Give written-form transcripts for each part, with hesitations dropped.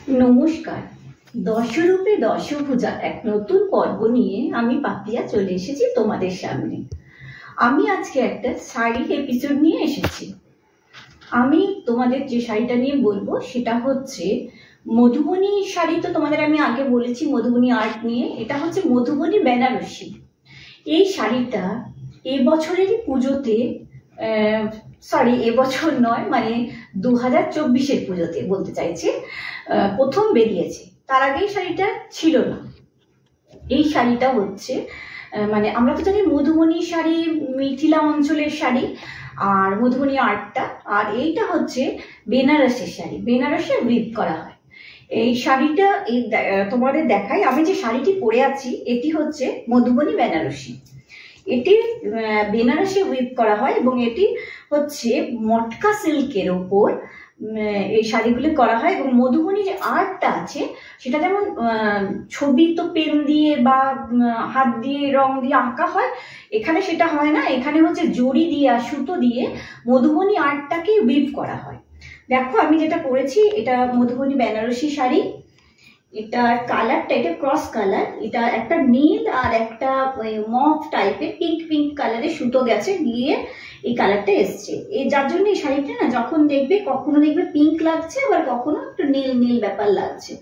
নমস্কার। দশরূপে দশভুজা এক নতুন পর্ব নিয়ে আমি পাপিয়া চলে এসেছি তোমাদের সামনে। আমি আজকে একটা শাড়ির এপিসোড নিয়ে এসেছি। আমি তোমাদের যে শাড়িটা নিয়ে বলবো সেটা হচ্ছে মধুবনী শাড়ি। তো তোমাদের আমি আগে বলেছি মধুবনী আর্ট নিয়ে। এটা হচ্ছে মধুবনী বেনারসি। এই শাড়িটা এবছরেরই পুজোতে, এবছর নয়, মানে 2024-এর পুজোতে বলতে চাইছে, প্রথম বেরিয়েছে। তার আগে এই শাড়িটা ছিল না। এই শাড়িটা হচ্ছে মানে আমরা তো জানি মধুবনী শাড়ি মিথিলা অঞ্চলের শাড়ি আর মধুবনী আর্টটা, আর এইটা হচ্ছে বেনারসের শাড়ি। বেনারসে উইভ করা হয় এই শাড়িটা। এই তোমাদের দেখাই, আমি যে শাড়িটি পরে আছি এটি হচ্ছে মধুবনী বেনারসি। এটি বেনারসে উইভ করা হয় এবং এটি হচ্ছে মটকা সিল্কের ওপর এই শাড়িগুলি করা হয়। এবং মধুবনী যে আর্টটা আছে সেটা যেমন ছবি তো পেন দিয়ে বা হাত দিয়ে রং দিয়ে আঁকা হয়, এখানে সেটা হয় না। এখানে হচ্ছে জড়ি দিয়ে আর সুতো দিয়ে মধুবনী আর্টটাকে উইভ করা হয়। দেখো আমি যেটা পরেছি এটা মধুবনী বেনারসি শাড়ি। এটা কালারটা, এটা ক্রস কালার। এটা একটা নীল আর একটা মফ টাইপের পিঙ্ক পিঙ্ক কালারের সুতো গেছে গিয়ে এই কালারটা এসছে। যার জন্য এই শাড়িটা না যখন দেখবে কখনো দেখবে পিঙ্ক লাগছে, আবার কখনো একটু নীল নীল ব্যাপার লাগছে।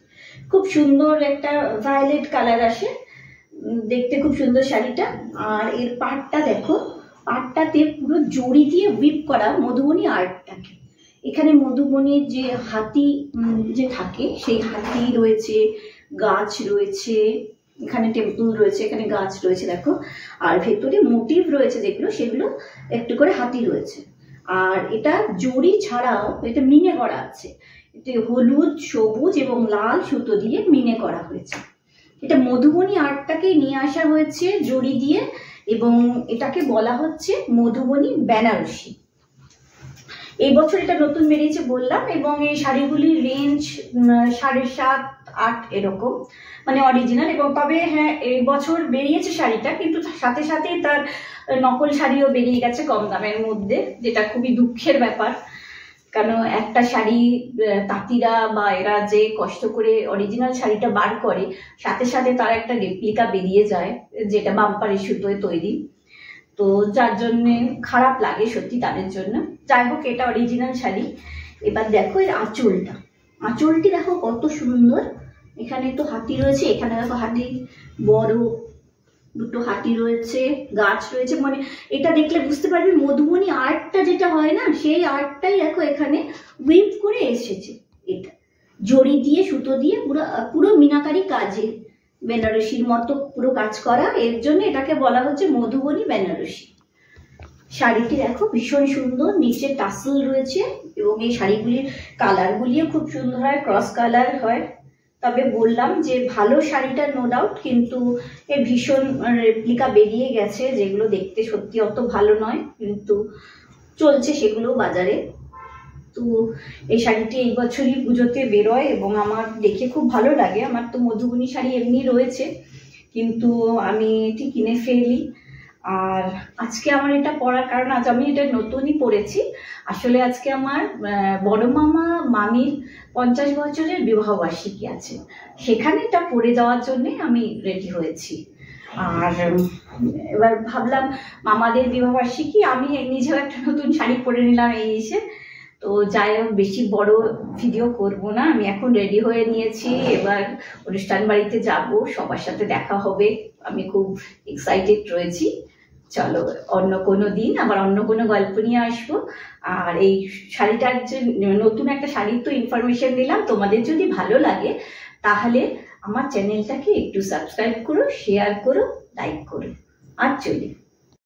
খুব সুন্দর একটা ভায়োলেট কালার আসে, দেখতে খুব সুন্দর শাড়িটা। আর এর পাড়টা দেখো, পাড়টাতে পুরো জড়ি দিয়ে উইভ করা মধুবনী আর্টটাকে। এখানে মধুবনীর যে হাতি যে থাকে সেই হাতি রয়েছে, গাছ রয়েছে, এখানে টেম্পল রয়েছে, এখানে গাছ রয়েছে দেখো। আর ভেতরে মোটিভ রয়েছে যেগুলো, সেগুলো একটু করে হাতি রয়েছে। আর এটা জড়ি ছাড়াও এটা মিনে করা আছে। এটা হলুদ, সবুজ এবং লাল সুতো দিয়ে মিনে করা হয়েছে। এটা মধুবনী আর্টটাকে নিয়ে আসা হয়েছে জড়ি দিয়ে, এবং এটাকে বলা হচ্ছে মধুবনী বেনারসি। এই বছর এটা নতুন বেরিয়েছে বললাম, এবং এই শাড়িগুলির রেঞ্জ 7.5-8 এরকম, মানে অরিজিনাল। এবং তবে হ্যাঁ, এই বছর বেরিয়েছে শাড়িটা, কিন্তু সাথে সাথে তার নকল শাড়িও বেরিয়ে গেছে কম দামের মধ্যে, যেটা খুবই দুঃখের ব্যাপার। কারণ একটা শাড়ি তাঁতিরা বা এরা যে কষ্ট করে অরিজিনাল শাড়িটা বার করে, সাথে সাথে তার একটা রেপ্লিকা বেরিয়ে যায় যেটা বাম্পারের সুতোয় তৈরি। তো যার জন্য খারাপ লাগে সত্যি তাদের জন্য। যাই হোক, এটা অরিজিনাল শাড়ি। এবার দেখো এর আঁচলটা, আঁচলটি দেখো কত সুন্দর। এখানে তো হাতি রয়েছে, এখানে দেখো হাতি, বড় দুটো হাতি রয়েছে, গাছ রয়েছে। মানে এটা দেখলে বুঝতে পারবে মধুবনী আর্টটা যেটা হয় না, সেই আর্টটাই দেখো এখানে উইভ করে এসেছে। এটা জড়ি দিয়ে সুতো দিয়ে পুরো পুরো মিনাকারি কাজে বেনারসির মতো পুরো কাজ করা। এর জন্য এটাকে বলা হচ্ছে মধুবনী বেনারসি। শাড়িটি দেখো ভীষণ সুন্দর, নিচে টাসেল রয়েছে এবং এই শাড়িগুলির কালারগুলিও খুব সুন্দর হয়, ক্রস কালার হয়। তবে বললাম যে ভালো শাড়িটা নো ডাউট, কিন্তু এর ভীষণ রেপ্লিকা বেরিয়ে গেছে যেগুলো দেখতে সত্যি অত ভালো নয়, কিন্তু চলছে সেগুলো বাজারে। তো এই শাড়িটি এই বছরই পুজোতে বেরোয় এবং আমার দেখে খুব ভালো লাগে। আমার তো মধুবনী শাড়ি এমনি রয়েছে, কিন্তু আমি এটি কিনে ফেলি। আর আজকে আমার এটা পরার কারণ, আজ আমি এটা নতুনই পরেছি। আসলে আজকে আমার বড় মামা মামির 50 বছরের বিবাহবার্ষিকী আছে, সেখানে এটা পরে যাওয়ার জন্যে আমি রেডি হয়েছি। আর এবার ভাবলাম মামাদের বিবাহবার্ষিকী, আমি নিজেও একটা নতুন শাড়ি পরে নিলাম এই এসে। তো যাই হোক, বেশি বড় ভিডিও করব না, আমি এখন রেডি হয়ে নিয়েছি। এবার অনুষ্ঠান বাড়িতে যাব, সবার সাথে দেখা হবে, আমি খুব এক্সাইটেড রয়েছি। চলো অন্য কোনো দিন আবার অন্য কোনো গল্প নিয়ে আসবো। আর এই শাড়িটার যে নতুন একটা শাড়ির তো ইনফরমেশন দিলাম, তোমাদের যদি ভালো লাগে তাহলে আমার চ্যানেলটাকে একটু সাবস্ক্রাইব করো, শেয়ার করো, লাইক করো। আর চলি।